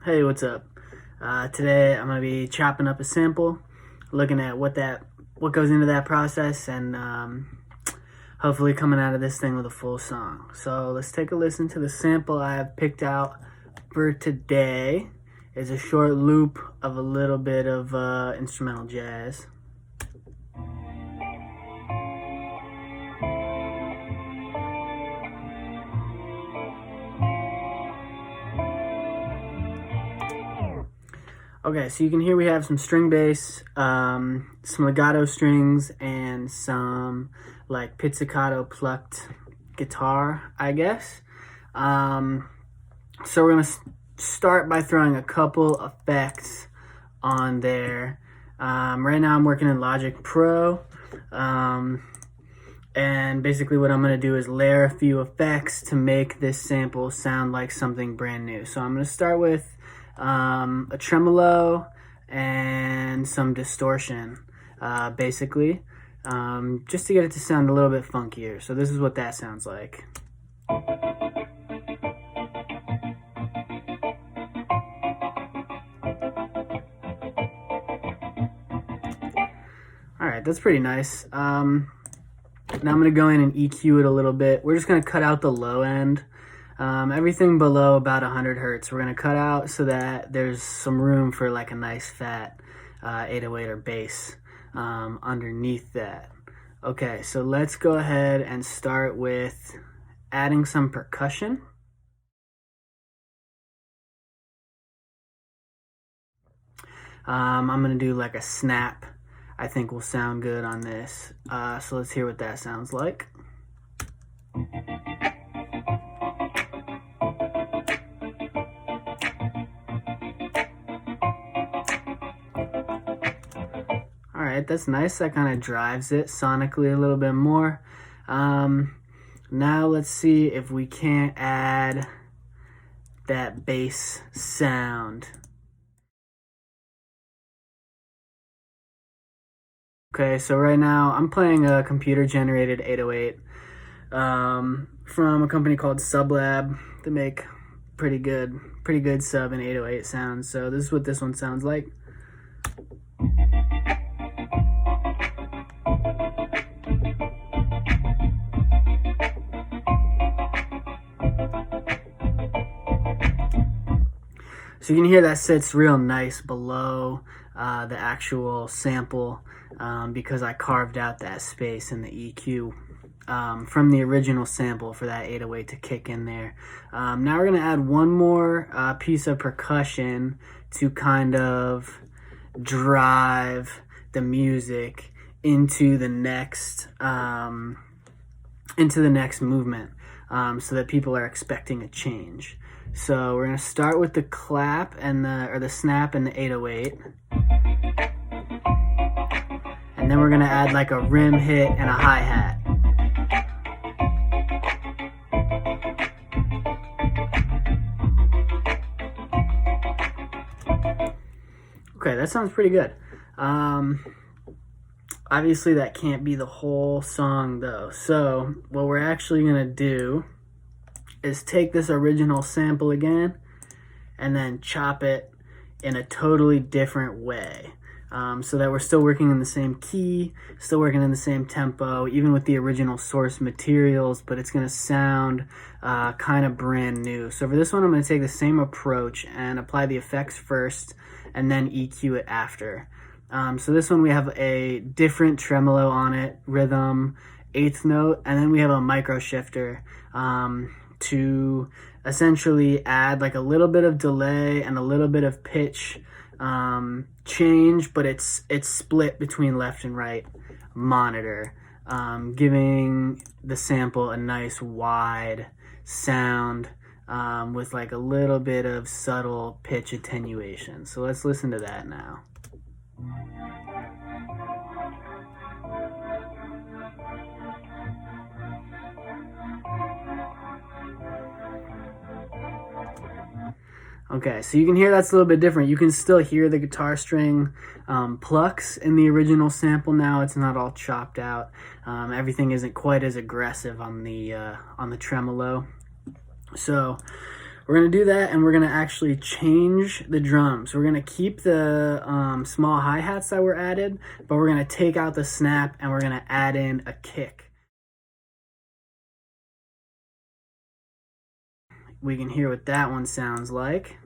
Hey, what's up? Today I'm gonna be chopping up a sample, looking at what goes into that process, and hopefully coming out of this thing with a full song. So let's take a listen to the sample I have picked out for today. It's a short loop of a little bit of instrumental jazz. Okay, so you can hear we have some string bass, some legato strings, and some like pizzicato plucked guitar, I guess. So we're gonna start by throwing a couple effects on there. Right now I'm working in Logic Pro, and basically what I'm gonna do is layer a few effects to make this sample sound like something brand new. So I'm gonna start with a tremolo and some distortion, basically, just to get it to sound a little bit funkier. So this is what that sounds like. Alright, that's pretty nice. Now I'm going to go in and EQ it a little bit. We're just going to cut out the low end. Everything below about 100 hertz we're going to cut out so that there's some room for like a nice fat 808 or bass underneath that. Okay, so let's go ahead and start with adding some percussion. I'm going to do like a snap. I think will sound good on this. So let's hear what that sounds like. Alright, that's nice. That kind of drives it sonically a little bit more. Now let's see if we can't add that bass sound. Okay, so right now I'm playing a computer-generated 808 from a company called Sublab. They make pretty good sub and 808 sounds. So this is what this one sounds like. So you can hear that sits real nice below the actual sample because I carved out that space in the EQ from the original sample for that 808 to kick in there. Now we're going to add one more piece of percussion to kind of drive the music into the next movement so that people are expecting a change. So we're going to start with the clap and the snap and the 808. And then we're going to add like a rim hit and a hi-hat. Okay, that sounds pretty good. Obviously that can't be the whole song though. So what we're actually going to do is take this original sample again and then chop it in a totally different way, so that we're still working in the same key, still working in the same tempo, even with the original source materials, but it's going to sound kind of brand new. So for this one I'm going to take the same approach and apply the effects first and then EQ it after. So this one we have a different tremolo on it, rhythm, eighth note, and then we have a micro shifter to essentially add like a little bit of delay and a little bit of pitch change, but it's split between left and right monitor, giving the sample a nice wide sound with like a little bit of subtle pitch attenuation. So let's listen to that now. Okay, so you can hear that's a little bit different. You can still hear the guitar string plucks in the original sample now. It's not all chopped out. Everything isn't quite as aggressive on the tremolo. So we're gonna do that, and we're gonna actually change the drums. We're gonna keep the small hi-hats that were added, but we're gonna take out the snap and we're gonna add in a kick. We can hear what that one sounds like.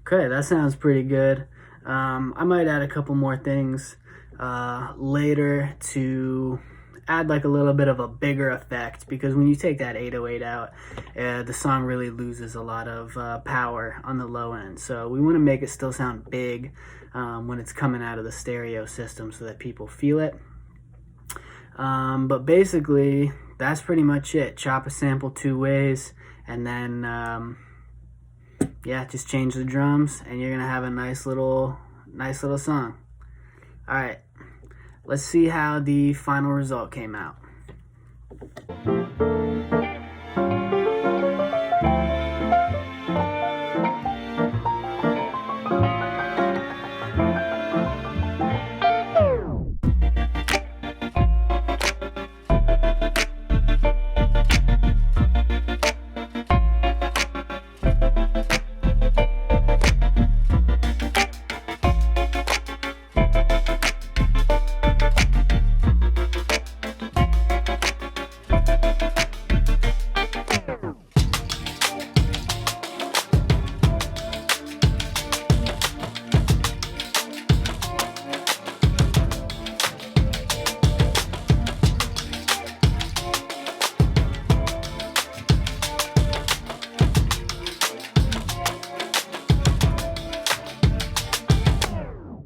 Okay, that sounds pretty good. I might add a couple more things later to add like a little bit of a bigger effect, because when you take that 808 out, the song really loses a lot of power on the low end. So we want to make it still sound big when it's coming out of the stereo system so that people feel it. But basically, that's pretty much it. Chop a sample 2 ways, and then yeah, just change the drums and you're gonna have a nice little song. All right, let's see how the final result came out.